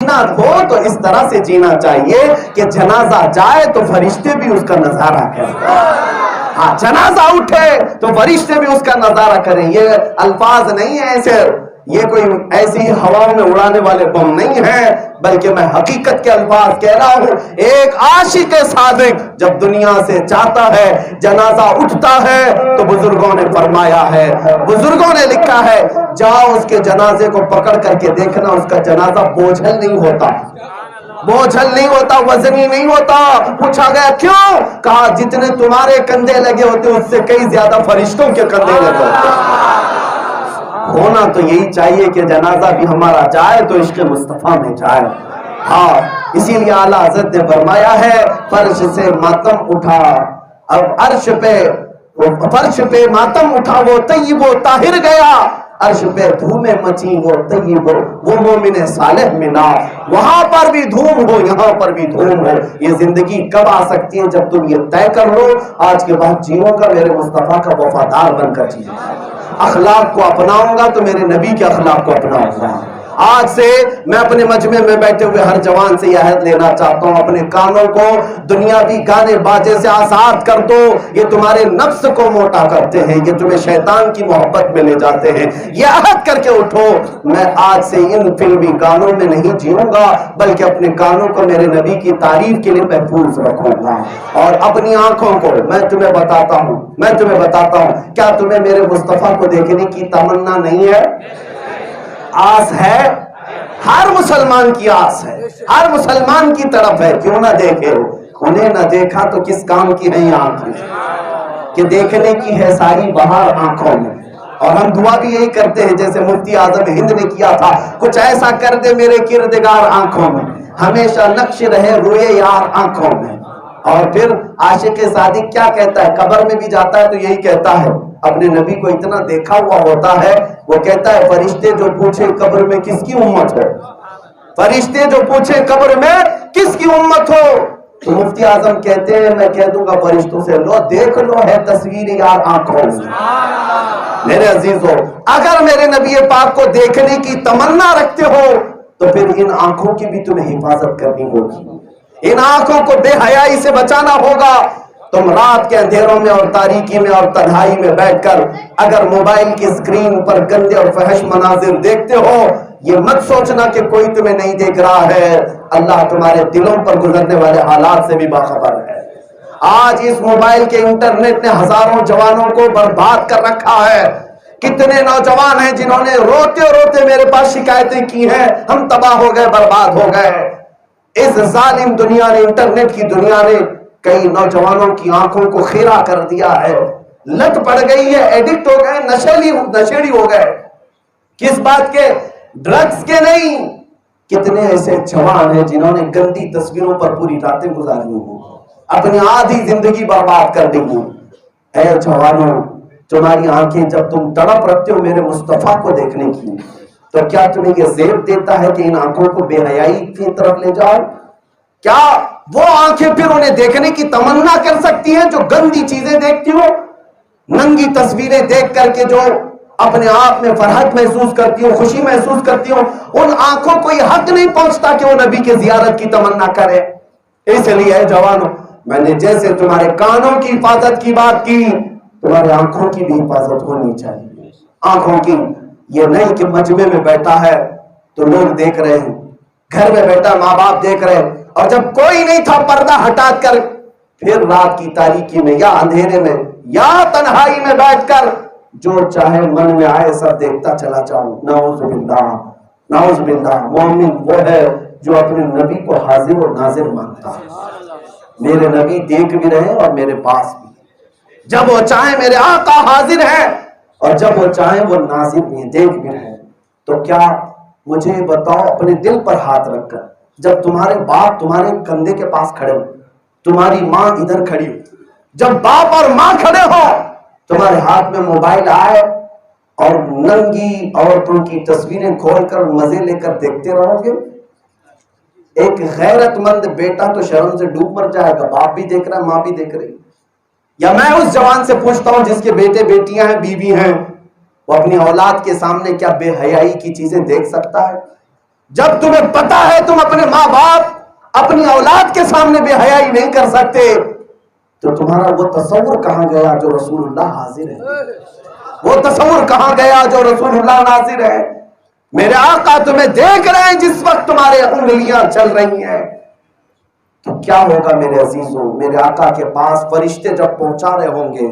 جینا ہو تو اس طرح سے جینا چاہیے کہ جنازہ جائے تو فرشتے بھی اس کا نظارہ کریں. ہاں جنازہ اٹھے تو فرشتے بھی اس کا نظارہ کریں. یہ الفاظ نہیں ہے ایسے، یہ کوئی ایسی ہواؤں میں اڑانے والے بم نہیں ہیں، بلکہ میں حقیقت کے الفاظ کہہ رہا ہوں. ایک عاشق صادق جب دنیا سے جاتا ہے، جنازہ اٹھتا ہے، تو بزرگوں نے فرمایا ہے، بزرگوں نے لکھا ہے، جاؤ اس کے جنازے کو پکڑ کر کے دیکھنا، اس کا جنازہ بوجھل نہیں ہوتا، بوجھل نہیں ہوتا، وزنی نہیں ہوتا. پوچھا گیا کیوں؟ کہا جتنے تمہارے کندھے لگے ہوتے اس سے کئی زیادہ فرشتوں کے کندھے لگے ہوتے. ہونا تو یہی چاہیے کہ جنازہ بھی ہمارا جائے تو عشق مصطفیٰ میں جائے. ہاں اسی لیے اعلیٰ حضرت نے فرمایا ہے، فرش سے ماتم اٹھا، اب عرش پہ فرش پہ ماتم اٹھا وہ طیب و طاہر گیا، عرش پہ دھومیں مچی وہ طیب وہ مومن صالح ملا. وہاں پر بھی دھوم ہو، یہاں پر بھی دھوم ہو. یہ زندگی کب آ سکتی ہے؟ جب تم یہ طے کر لو آج کے بعد جیوں گا میرے مصطفیٰ کا وفادار بن کر جیوں گا، اخلاق کو اپناؤں گا تو میرے نبی کے اخلاق کو اپناؤں گا. آج سے میں اپنے مجمع میں بیٹھے ہوئے ہر جوان سے یہ عہد لینا چاہتا ہوں، اپنے کانوں کو دنیاوی گانے باجے سے آزاد کر دو. یہ تمہارے نفس کو موٹا کرتے ہیں، یہ تمہیں شیطان کی محبت میں لے جاتے ہیں. یہ عہد کر کے اٹھو، میں آج سے ان فلمی گانوں میں نہیں جیوں گا، بلکہ اپنے کانوں کو میرے نبی کی تعریف کے لیے محفوظ رکھوں گا. اور اپنی آنکھوں کو میں تمہیں بتاتا ہوں، کیا تمہیں میرے مصطفیٰ کو دیکھنے کی تمنا نہیں ہے؟ آس ہے، ہر مسلمان کی آس ہے، ہر مسلمان کی طرف ہے. کیوں نہ دیکھے؟ انہیں نہ دیکھا تو کس کام کی ہے آنکھیں، کہ دیکھنے کی ہے ساری بہار آنکھوں میں. اور ہم دعا بھی یہی کرتے ہیں جیسے مفتی اعظم ہند نے کیا تھا، کچھ ایسا کر دے میرے کردگار آنکھوں میں، ہمیشہ نقش رہے روئے یار آنکھوں میں. اور پھر عاشق صادق کیا کہتا ہے؟ قبر میں بھی جاتا ہے تو یہی کہتا ہے، اپنے نبی کو اتنا دیکھا ہوا ہوتا ہے، وہ کہتا ہے فرشتے جو پوچھے قبر میں کس کی امت ہو، فرشتے جو پوچھے قبر میں کس کی امت ہو، تو مفتی اعظم کہتے ہیں میں کہہ دوں گا فرشتوں سے، لو دیکھ لو ہے تصویر یار آنکھوں میں. میرے عزیزو، اگر میرے نبی پاک کو دیکھنے کی تمنا رکھتے ہو تو پھر ان آنکھوں کی بھی تمہیں حفاظت کرنی ہوگی، ان آنکھوں کو بے حیائی سے بچانا ہوگا. تم رات کے اندھیروں میں اور تاریکی میں اور تنہائی میں بیٹھ کر اگر موبائل کی اسکرین پر گندے اور فحش مناظر دیکھتے ہو، یہ مت سوچنا کہ کوئی تمہیں نہیں دیکھ رہا ہے، اللہ تمہارے دلوں پر گزرنے والے حالات سے بھی باخبر ہے. آج اس موبائل کے انٹرنیٹ نے ہزاروں جوانوں کو برباد کر رکھا ہے. کتنے نوجوان ہیں جنہوں نے روتے روتے میرے پاس شکایتیں کی ہیں، ہم تباہ ہو گئے، برباد ہو گئے. اس ظالم دنیا نے، انٹرنیٹ کی دنیا نے کئی نوجوانوں کی آنکھوں کو خیرہ کر دیا ہے، لت پڑ گئی ہے، ایڈکٹ ہو گئے، نشیڑی ہو گئے. کس بات کے؟ ڈرگز کے نہیں. کتنے ایسے جوان ہیں جنہوں نے گندی تصویروں پر پوری راتیں گزاری ہوں، اپنی آدھی زندگی برباد کر دی ہوں. اے جوانوں، تمہاری آنکھیں جب تم تڑپ رکھتے ہو میرے مصطفیٰ کو دیکھنے کی، تو کیا تمہیں یہ زیب دیتا ہے کہ ان آنکھوں کو بے حیائی کی طرف لے جاؤ؟ کیا وہ آنکھیں پھر انہیں دیکھنے کی تمنا کر سکتی ہیں جو گندی چیزیں دیکھتی ہو، ننگی تصویریں دیکھ کر کے جو اپنے آپ میں فرحت محسوس کرتی ہوں، خوشی محسوس کرتی ہوں؟ ان آنکھوں کو یہ حق نہیں پہنچتا کہ وہ نبی کے زیارت کی تمنا کرے. اس لیے جوانوں، میں نے جیسے تمہارے کانوں کی حفاظت کی بات کی، تمہارے آنکھوں کی بھی حفاظت ہونی چاہیے. آنکھوں کی یہ نہیں کہ مجمع میں بیٹھا ہے تو لوگ دیکھ رہے ہیں، گھر میں بیٹھا ماں باپ دیکھ رہے ہیں، اور جب کوئی نہیں تھا پردہ ہٹا کر پھر رات کی تاریکی میں یا اندھیرے میں یا تنہائی میں بیٹھ کر جو چاہے من میں آئے سب دیکھتا چلا جاؤں. نعوذ باللہ، نعوذ باللہ. مومن وہ ہے جو اپنے نبی کو حاضر و ناظر مانتا ہے. میرے نبی دیکھ بھی رہے اور میرے پاس بھی، جب وہ چاہیں میرے آقا حاضر ہے اور جب وہ چاہیں وہ ناظر بھی، دیکھ بھی رہے. تو کیا مجھے بتاؤ اپنے دل پر ہاتھ رکھ کر، جب تمہارے باپ تمہارے کندھے کے پاس کھڑے ہو، تمہاری ماں ادھر کھڑی ہو، جب باپ اور ماں کھڑے ہو، تمہارے ہاتھ میں موبائل آئے اور ننگی عورتوں کی تصویریں کھول کر مزے لے کر دیکھتے رہو گے؟ ایک غیرت مند بیٹا تو شرم سے ڈوب مر جائے گا، باپ بھی دیکھ رہا ہے، ماں بھی دیکھ رہی. یا میں اس جوان سے پوچھتا ہوں جس کے بیٹے بیٹیاں ہیں، بیوی ہیں، وہ اپنی اولاد کے سامنے کیا بے حیائی کی چیزیں دیکھ سکتا ہے؟ جب تمہیں پتا ہے تم اپنے ماں باپ اپنی اولاد کے سامنے بے حیائی نہیں کر سکتے تو تمہارا وہ تصور کہاں گیا جو رسول اللہ حاضر ہے؟ وہ تصور کہاں گیا جو رسول اللہ حاضر ہے؟ میرے آقا تمہیں دیکھ رہے ہیں جس وقت تمہارے انگلیاں چل رہی ہیں، تو کیا ہوگا میرے عزیزوں؟ میرے آقا کے پاس فرشتے جب پہنچا رہے ہوں گے،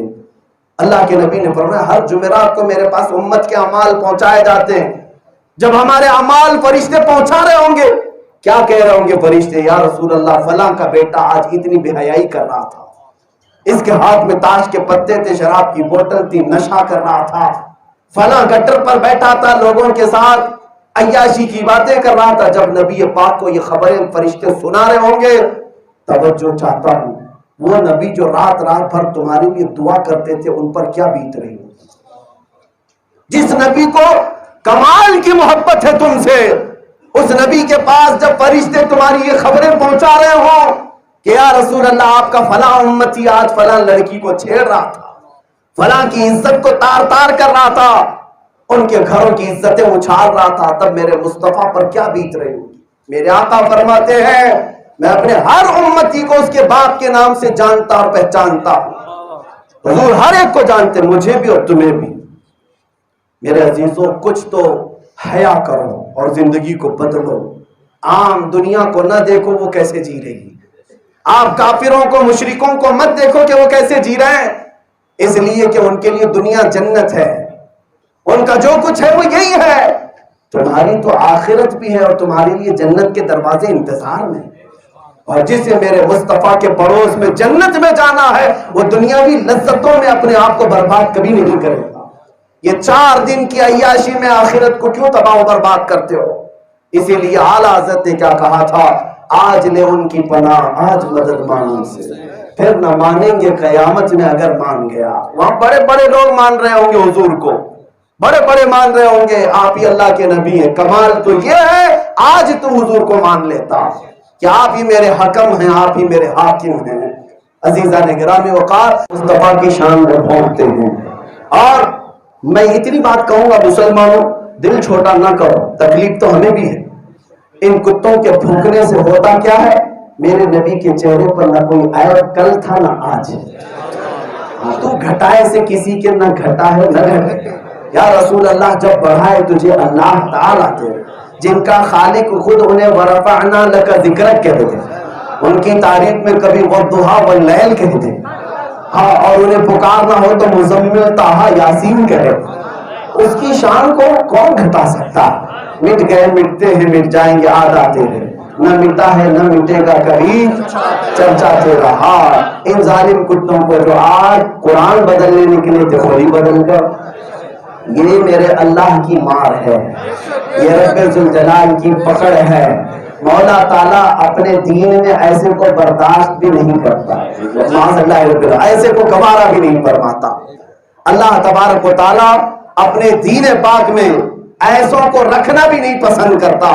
اللہ کے نبی نے فرمایا ہر جمعرات کو میرے پاس امت کے اعمال پہنچائے جاتے ہیں، جب ہمارے اعمال فرشتے پہنچا رہے ہوں گے کیا کہہ رہے ہوں گے فرشتے؟ یا رسول اللہ فلاں کا بیٹا آج اتنی بے حیائی کر رہا تھا، اس کے ہاتھ میں تاش کے پتے تھے، شراب کی بوتل تھی، نشہ کر رہا تھا، فلاں گٹر پر بیٹھا تھا، لوگوں کے ساتھ عیاشی کی باتیں کر رہا تھا۔ جب نبی پاک کو یہ خبریں فرشتے سنا رہے ہوں گے، توجہ چاہتا ہوں وہ نبی جو رات رات بھر تمہارے لیے دعا کرتے تھے ان پر کیا بیت رہی ہو؟ جس نبی کو کمال کی محبت ہے تم سے، اس نبی کے پاس جب فرشتے تمہاری یہ خبریں پہنچا رہے ہوں کہ یا رسول اللہ آپ کا فلاں امتی آج فلاں لڑکی کو چھیڑ رہا تھا، فلاں کی عزت کو تار تار کر رہا تھا، ان کے گھروں کی عزتیں اچھال رہا تھا، تب میرے مصطفیٰ پر کیا بیت رہی ہوگی؟ میرے آقا فرماتے ہیں میں اپنے ہر امتی کو اس کے باپ کے نام سے جانتا اور پہچانتا ہوں۔ حضور ہر ایک کو جانتے، مجھے بھی اور تمہیں بھی۔ میرے عزیزوں کچھ تو حیا کرو اور زندگی کو بدلو۔ عام دنیا کو نہ دیکھو وہ کیسے جی رہی، آپ کافروں کو مشرکوں کو مت دیکھو کہ وہ کیسے جی رہے ہیں، اس لیے کہ ان کے لیے دنیا جنت ہے، ان کا جو کچھ ہے وہ یہی ہے۔ تمہاری تو آخرت بھی ہے اور تمہارے لیے جنت کے دروازے انتظار میں، اور جسے میرے مصطفیٰ کے پڑوس میں جنت میں جانا ہے وہ دنیاوی لذتوں میں اپنے آپ کو برباد کبھی نہیں کرے گا۔ یہ 4 دن کی عیاشی میں آخرت کو کیوں تباہ و برباد کرتے ہو؟ اسی لیے اعلیٰ حضرت نے کیا کہا تھا، آج لے ان کی پناہ آج مدد مانگ سے، پھر نہ مانیں گے قیامت میں اگر مان گیا۔ وہاں بڑے بڑے لوگ مان رہے ہوں گے حضور کو، بڑے بڑے مان رہے ہوں گے آپ ہی اللہ کے نبی ہیں، کمال تو یہ ہے آج تو حضور کو مان لیتا کہ آپ ہی میرے حکم ہیں، آپ ہی میرے حاکم ہیں۔ عزیزان گرامی وقار مصطفیٰ کی شان میں پہنچتے ہیں، اور میں اتنی بات کہوں گا مسلمانوں دل چھوٹا نہ کرو، تکلیف تو ہمیں بھی ہے۔ ان کتوں کے بھونکنے سے ہوتا کیا ہے، میرے نبی کے چہرے پر نہ کوئی عیب کل تھا نہ آج۔ تو گھٹائے سے کسی کے نہ گھٹا ہے نہ گھٹے۔ یا رسول اللہ جب بڑھائے تجھے اللہ تعالیٰ تھے، جن کا خالق خود انہیں ورفعنا لک ذکرک کہتے تھے، ان کی تعریف میں کبھی والضحیٰ واللیل کہتے ہیں، ہاں، اور انہیں پکارنا ہو تو مزمل طٰہٰ یاسین کہے۔ اس کی شان کو کون گھٹا سکتا؟ مٹ گئے مٹتے ہیں مٹ جائیں گے عاد آتے ہیں، نہ مٹا ہے نہ مٹے گا کبھی چرچا تیرا۔ ہاں ان ظالم کتوں کو جو آج قرآن بدلنے نکلے تھے وہی بدل کر، یہ میرے اللہ کی مار ہے، یہ رب ذوالجلال کی پکڑ ہے۔ مولا تعالیٰ اپنے دین میں ایسے کو برداشت بھی نہیں کرتا، ایسے کو گوارا بھی نہیں فرماتا۔ اللہ تبارک و تعالیٰ اپنے دین پاک میں ایسوں کو رکھنا بھی نہیں پسند کرتا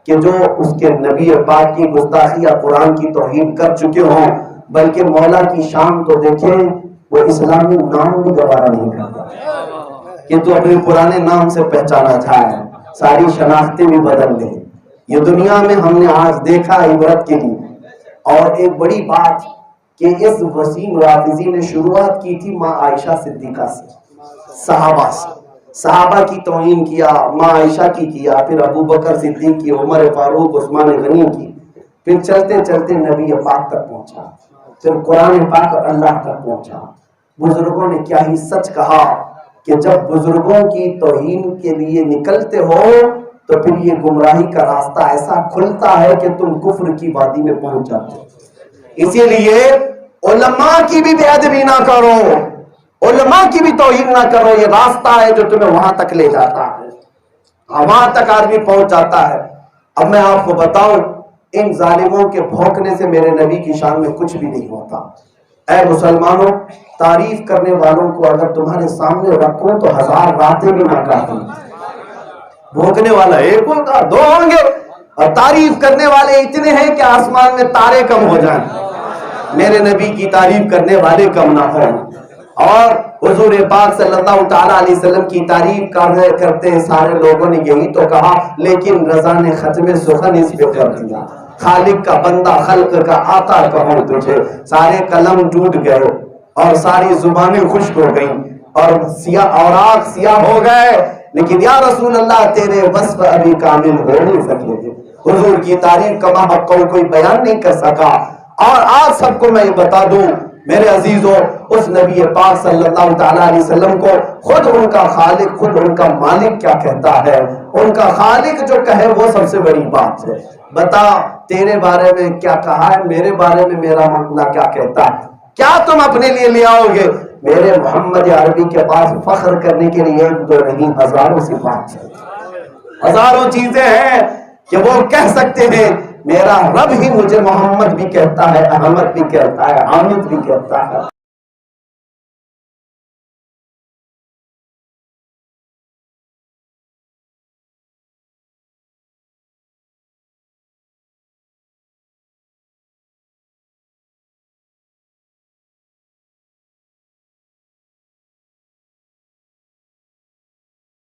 کہ جو اس کے نبی پاک کی گستاخی یا قرآن کی توہین کر چکے ہوں، بلکہ مولا کی شان تو دیکھیں، وہ اسلامی نام بھی گوارا نہیں کرتا کہ تو اپنے پرانے نام سے پہچانا جائے، ساری شناختیں بھی بدل دیں۔ یہ دنیا میں ہم نے آج دیکھا عبرت کے لیے۔ اور ایک بڑی بات کہ اس وسیم رافضی نے شروعات کی تھی ماں عائشہ صدیقہ سے، صحابہ سے، صحابہ کی توہین کیا، ماں عائشہ کی کیا، پھر ابو بکر صدیق کی، عمر فاروق، عثمان غنی کی، پھر چلتے چلتے نبی پاک تک پہنچا، پھر قرآن پاک اور اللہ تک پہنچا۔ بزرگوں نے کیا ہی سچ کہا کہ جب بزرگوں کی توہین کے لیے نکلتے ہو تو پھر یہ گمراہی کا راستہ ایسا کھلتا ہے کہ تم کفر کی وادی میں پہنچ جاتے ہو۔ اسی لیے علماء کی بھی بے ادبی نہ کرو، علماء کی بھی توہین نہ کرو، یہ راستہ ہے جو تمہیں وہاں تک لے جاتا ہے، وہاں تک آدمی پہنچ جاتا ہے۔ اب میں آپ کو بتاؤں ان ظالموں کے بھونکنے سے میرے نبی کی شان میں کچھ بھی نہیں ہوتا۔ اے مسلمانوں، تعریف کرنے والوں کو اگر تمہارے سامنے رکھو تو 1000 باتیں بھی نہ کافی۔ بھونکنے والا ایک ہوگا، 2 ہوں گے، اور تعریف کرنے والے اتنے ہیں کہ آسمان میں تارے کم ہو جائیں، میرے نبی کی تعریف کرنے والے کم نہ ہوں۔ اور حضور پاک صلی اللہ تعالیٰ علیہ وسلم کی تعریف کرتے ہیں سارے لوگوں نے یہی تو کہا، لیکن رضا نے ختم سخن اس پہ کر دیا، خالق کا بندہ خلق کا آقا کہوں تجھے۔ سارے قلم ٹوٹ گئے اور ساری زبانیں خشک ہو گئیں اور اوراق سیاہ ہو گئے، لیکن یا رسول اللہ تیرے وصف ابھی کامل ہو نہیں سکے تھے۔ حضور کی تعریف کا محق کوئی بیان نہیں کر سکا۔ اور آج سب کو میں یہ بتا دوں میرے عزیزوں، اس نبی پاک صلی اللہ تعالیٰ علیہ وسلم کو خود ان کا خالق، خود ان کا مالک کیا کہتا ہے؟ ان کا خالق جو کہے وہ سب سے بڑی بات ہے۔ بتا تیرے بارے میں کیا کہا ہے، میرے بارے میں میرا مولا کیا کہتا ہے؟ کیا تم اپنے لیے لے آؤ گے؟ میرے محمد عربی کے پاس فخر کرنے کے لیے ایک دو نہیں، ہزاروں صفات ہیں، ہزاروں چیزیں ہیں کہ وہ کہہ سکتے ہیں۔ میرا رب ہی مجھے محمد بھی کہتا ہے، احمد بھی کہتا ہے، حامد بھی کہتا ہے۔